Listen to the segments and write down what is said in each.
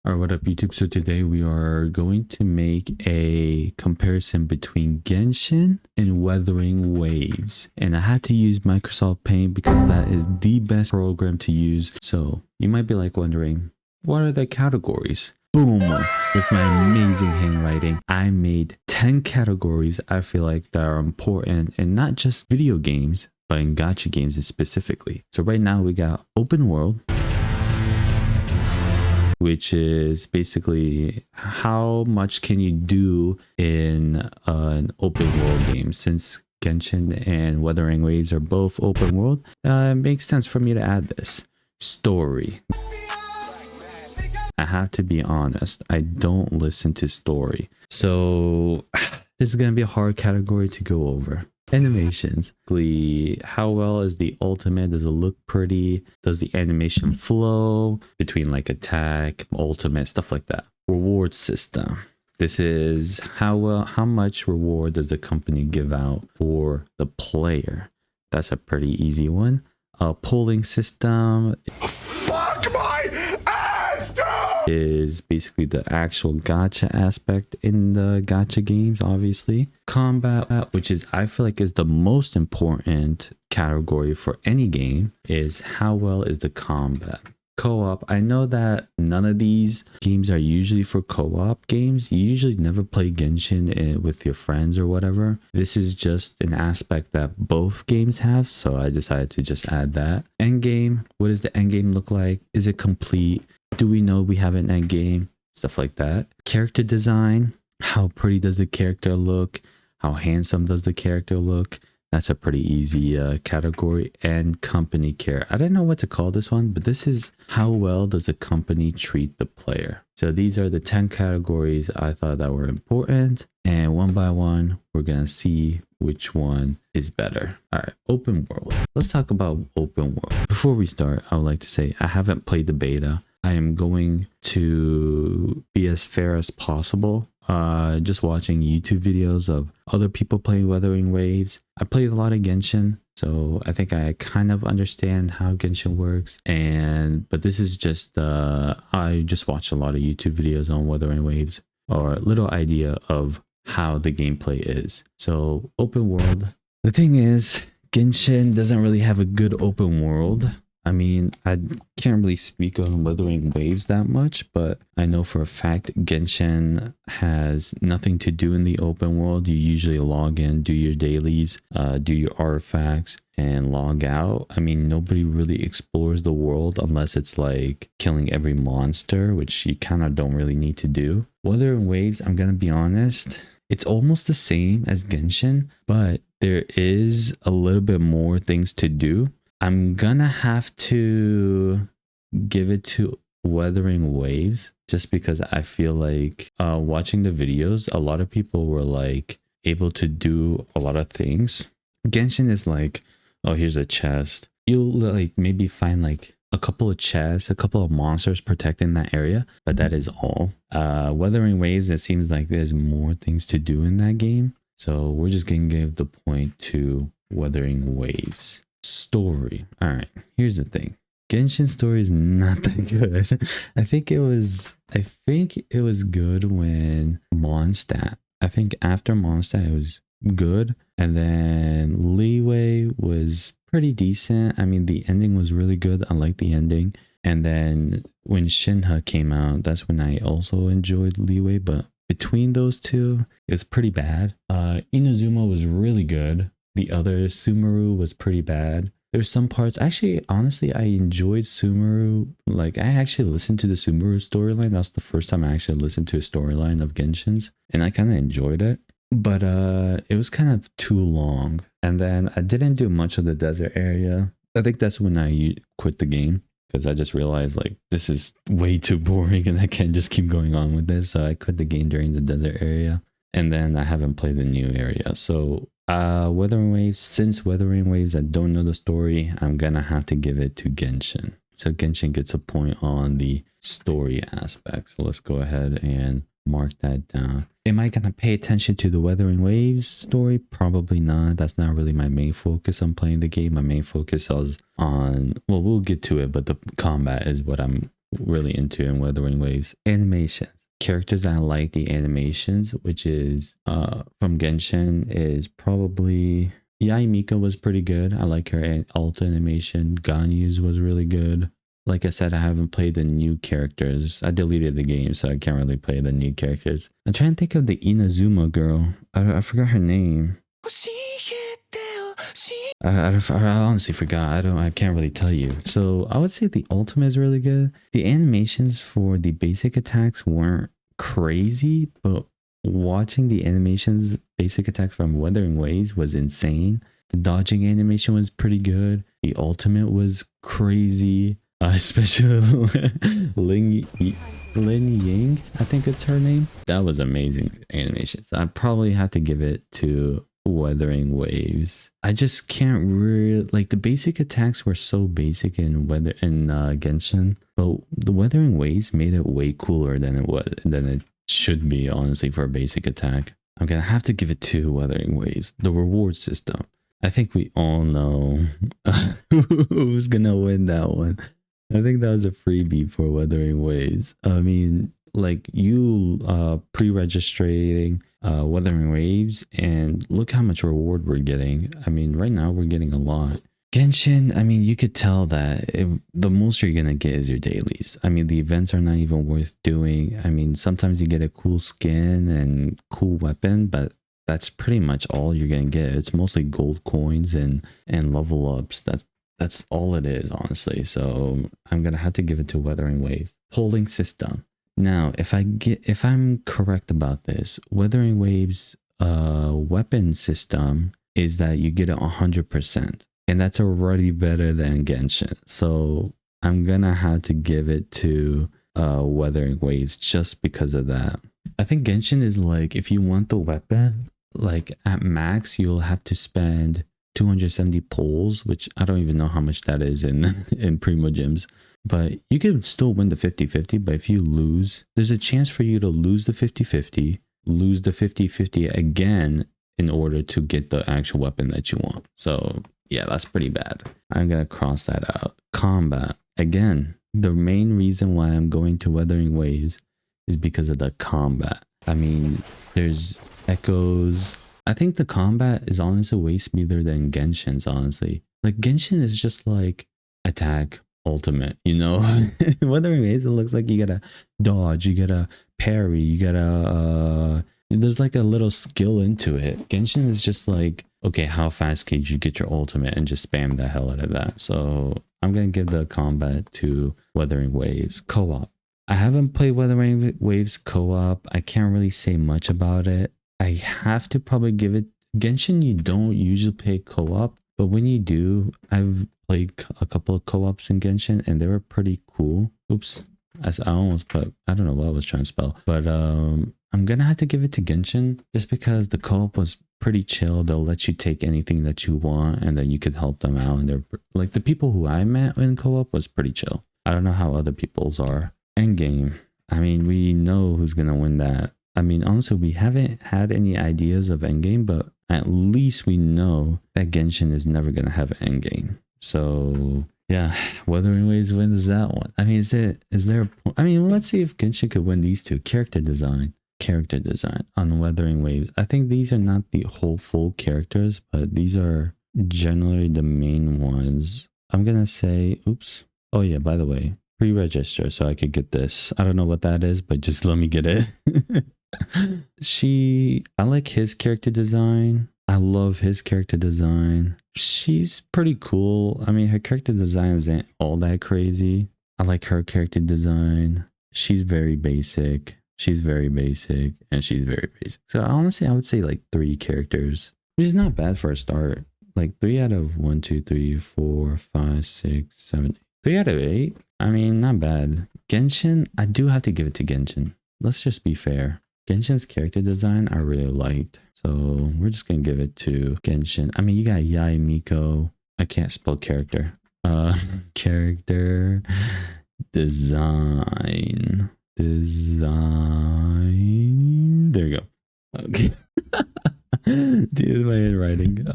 Alright, what up YouTube? So today we are going to make a comparison between Genshin and Wuthering Waves. And I had to use Microsoft Paint because that is the best program to use. So you might be like wondering, what are the categories? Boom! With my amazing handwriting, I made 10 categories I feel like that are important in not just video games, but in Gacha games specifically. So right now we got open world, which is basically how much can you do in an open world game. Since Genshin and Wuthering Waves are both open world, it makes sense for me to add this. Story. I have to be honest, I don't listen to story. So this is going to be a hard category to go over. Animations. How well is the ultimate? Does it look pretty? Does the animation flow between like attack, ultimate, stuff like that? Reward system. This is how much reward does the company give out for the player? That's a pretty easy one. Polling system. Fuck my ass, dude! Is basically the actual gacha aspect in the gacha games, obviously. Combat, which is I feel like is the most important category for any game, is how well is the combat. Co-op, I know that none of these games are usually for co-op games. You usually never play Genshin with your friends or whatever. This is just an aspect that both games have, so I decided to just add that. Endgame, what does the endgame look like? Is it complete? Do we know we have an endgame? Stuff like that. Character design, how pretty does the character look? How handsome does the character look? That's a pretty easy category. And company care. I don't know what to call this one, but this is how well does the company treat the player. So these are the 10 categories I thought that were important. And one by one, we're going to see which one is better. All right, open world. Let's talk about open world. Before we start, I would like to say I haven't played the beta. I am going to be as fair as possible. Just watching YouTube videos of other people playing Wuthering Waves. I played a lot of Genshin, so I think I kind of understand how Genshin works. But this is just I just watched a lot of YouTube videos on Wuthering Waves, or a little idea of how the gameplay is. So open world. The thing is, Genshin doesn't really have a good open world. I mean, I can't really speak on Wuthering Waves that much, but I know for a fact Genshin has nothing to do in the open world. You usually log in, do your dailies, do your artifacts, and log out. I mean, nobody really explores the world unless it's like killing every monster, which you kind of don't really need to do. Wuthering Waves, I'm going to be honest, it's almost the same as Genshin, but there is a little bit more things to do. I'm gonna have to give it to Wuthering Waves just because I feel like watching the videos, a lot of people were like able to do a lot of things. Genshin is like, oh, here's a chest. You'll like maybe find like a couple of chests, a couple of monsters protecting that area, but that is all. Wuthering Waves, it seems like there's more things to do in that game. So we're just gonna give the point to Wuthering Waves. Story. All right, here's the thing. Genshin story is not that good. I think it was good when Mondstadt. I think after Mondstadt it was good, and then Leeway was pretty decent. I mean, the ending was really good. I liked the ending. And then when Shinha came out, that's when I also enjoyed Leeway, but between those two, it was pretty bad. Inazuma was really good. The other, Sumeru, was pretty bad. There's some parts, actually, honestly, I enjoyed Sumeru. Like, I actually listened to the Sumeru storyline. That's the first time I actually listened to a storyline of Genshin's, and I kind of enjoyed it. But it was kind of too long. And then I didn't do much of the desert area. I think that's when I quit the game, because I just realized, like, this is way too boring and I can't just keep going on with this. So I quit the game during the desert area. And then I haven't played the new area. So Wuthering Waves, since Wuthering Waves, I don't know the story, I'm gonna have to give it to Genshin. So Genshin gets a point on the story aspect. So let's go ahead and mark that down. Am I gonna pay attention to the Wuthering Waves story? Probably not. That's not really my main focus on playing the game. My main focus is on, well, we'll get to it, but the combat is what I'm really into in Wuthering Waves. Animations. Characters I like the animations, which is from Genshin, is probably Mika was pretty good. I like her alt animation. Ganyu's was really good. Like I said, I haven't played the new characters. I deleted the game, so I can't really play the new characters. I'm trying to think of the Inazuma girl. I forgot her name. I honestly forgot. I can't really tell you. So I would say the ultimate is really good. The animations for the basic attacks weren't crazy, but watching the animations basic attack from Wuthering Waves was insane. The dodging animation was pretty good. The ultimate was crazy. Especially Lin Ying, I think it's her name. That was amazing animations. I probably have to give it to Wuthering Waves. I just can't really like the basic attacks were so basic in Genshin, but the Wuthering Waves made it way cooler than it should be, honestly, for a basic attack. I'm gonna have to give it to Wuthering Waves. The reward system. I think we all know who's gonna win that one. I think that was a freebie for Wuthering Waves. I mean, like you pre-registering Wuthering Waves, and look how much reward we're getting. I mean, right now we're getting a lot. Genshin, I mean, you could tell that the most you're gonna get is your dailies. I mean, the events are not even worth doing. I mean, sometimes you get a cool skin and cool weapon, but that's pretty much all you're gonna get. It's mostly gold coins and level ups. That's all it is, honestly. So I'm gonna have to give it to Wuthering Waves. Polling system. Now, if I'm correct about this, Wuthering Waves weapon system is that you get it 100%. And that's already better than Genshin. So I'm gonna have to give it to Wuthering Waves just because of that. I think Genshin is like, if you want the weapon, like at max, you'll have to spend 270 poles, which I don't even know how much that is in Primo Gyms. But you could still win the 50-50, but if you lose, there's a chance for you to lose the 50-50, lose the 50-50 again in order to get the actual weapon that you want. So yeah, that's pretty bad. I'm gonna cross that out. Combat. Again, the main reason why I'm going to Wuthering Waves is because of the combat. I mean, there's echoes. I think the combat is honestly way smoother than Genshin's, honestly. Like, Genshin is just like attack, ultimate, you know? Wuthering Waves, it looks like you gotta dodge, you gotta parry, you gotta, there's like a little skill into it. Genshin is just like, okay, how fast can you get your ultimate and just spam the hell out of that? So I'm gonna give the combat to Wuthering Waves. Co-op. I haven't played Wuthering Waves co-op. I can't really say much about it. I have to probably give it Genshin. You don't usually play co-op, but when you do, I've played a couple of co-ops in Genshin and they were pretty cool. Oops, I almost put, I don't know what I was trying to spell, but I'm gonna have to give it to Genshin just because the co-op was pretty chill. They'll let you take anything that you want and then you could help them out, and they're like, the people who I met in co-op was pretty chill. I don't know how other people's are. Endgame. I mean, we know who's gonna win that. I mean, honestly, we haven't had any ideas of endgame, but at least we know that Genshin is never going to have an endgame. So, yeah, Wuthering Waves wins that one. I mean, is there I mean, let's see if Genshin could win these two. Character design on Wuthering Waves. I think these are not the whole full characters, but these are generally the main ones. I'm going to say, oops. Oh, yeah, by the way, pre-register so I could get this. I don't know what that is, but just let me get it. I like his character design. I love his character design. She's pretty cool. I mean, her character design isn't all that crazy. I like her character design. She's very basic. And she's very basic. So honestly, I would say like 3 characters, which is not bad for a start. Like 3 out of 1, 2, 3, 4, 5, 6, 7, 3 out of 8. I mean, not bad. Genshin, I do have to give it to Genshin. Let's just be fair. Genshin's character design I really liked. So we're just going to give it to Genshin. I mean, you got Yai Miko. I can't spell character. Character design. There you go. Okay. Dude, my handwriting.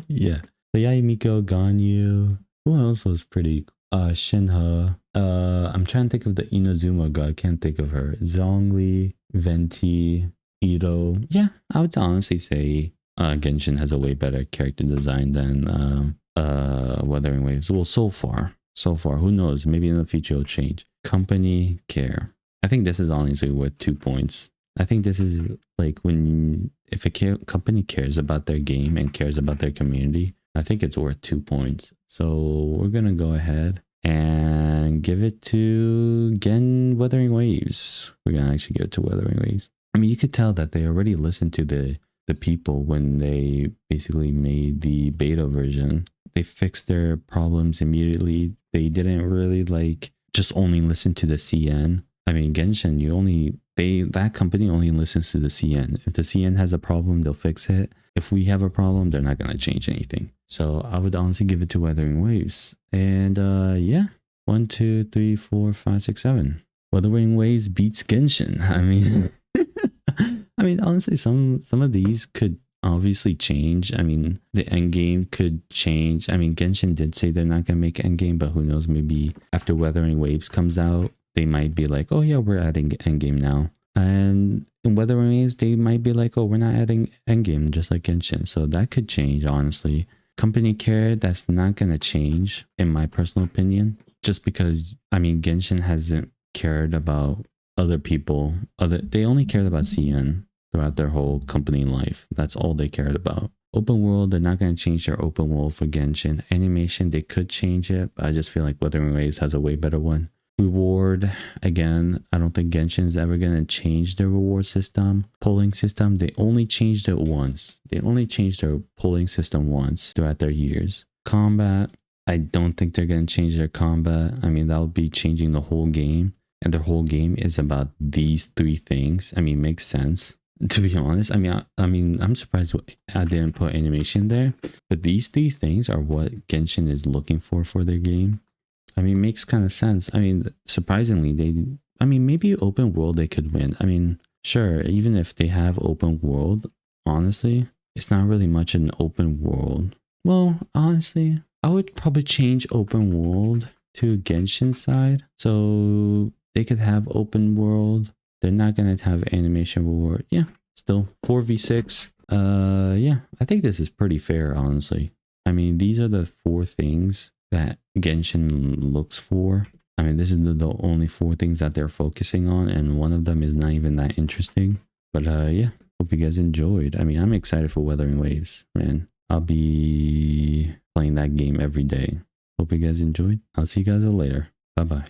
Yeah. So Yai Miko, Ganyu. Who else was pretty Shinha. I'm trying to think of the Inazuma girl. I can't think of her. Zhongli, Venti, Ito. Yeah, I would honestly say Genshin has a way better character design than Wuthering Waves. Well, so far. So far. Who knows? Maybe in the future it'll change. Company care. I think this is honestly worth 2 points. I think this is like when if a company cares about their game and cares about their community, I think it's worth 2 points. So we're gonna go ahead and give it to Wuthering Waves. We're gonna actually give it to Wuthering Waves. I mean, you could tell that they already listened to the people when they basically made the beta version. They fixed their problems immediately. They didn't really like just only listen to the CN. I mean, Genshin, that company only listens to the CN. If the CN has a problem, they'll fix it. If we have a problem, they're not gonna change anything. So I would honestly give it to Wuthering Waves. And yeah, 1, 2, 3, 4, 5, 6, 7. Wuthering Waves beats Genshin. I mean, I mean, honestly, some of these could obviously change. I mean, the end game could change. I mean, Genshin did say they're not gonna make end game, but who knows? Maybe after Wuthering Waves comes out, they might be like, oh yeah, we're adding end game now. And in Wuthering Waves, they might be like, oh, we're not adding end game, just like Genshin. So that could change, honestly. Company care, that's not gonna change, in my personal opinion, just because I mean, Genshin hasn't cared about other people. They only cared about CN throughout their whole company life. That's all they cared about. Open world, they're not going to change their open world for Genshin. Animation, they could change it, but I just feel like Wuthering Waves has a way better one. Reward, again, I don't think Genshin's ever going to change their reward system. Polling system, they only changed it once. They only changed their polling system once throughout their years. Combat, I don't think they're going to change their combat. I mean, that would be changing the whole game. And their whole game is about these 3 things. I mean, makes sense. To be honest, I mean, I'm surprised I didn't put animation there. But these 3 things are what Genshin is looking for their game. I mean, makes kind of sense. I mean, surprisingly, maybe open world they could win. I mean, sure, even if they have open world, honestly, it's not really much an open world. Well, honestly, I would probably change open world to Genshin side. So they could have open world. They're not going to have animation reward. Yeah, still 4v6. Yeah, I think this is pretty fair, honestly. I mean, these are the 4 things that Genshin looks for. I mean, this is the only 4 things that they're focusing on, and one of them is not even that interesting. But yeah, hope you guys enjoyed. I mean, I'm excited for Wuthering Waves, man. I'll be playing that game every day. Hope you guys enjoyed. I'll see you guys later. Bye-bye.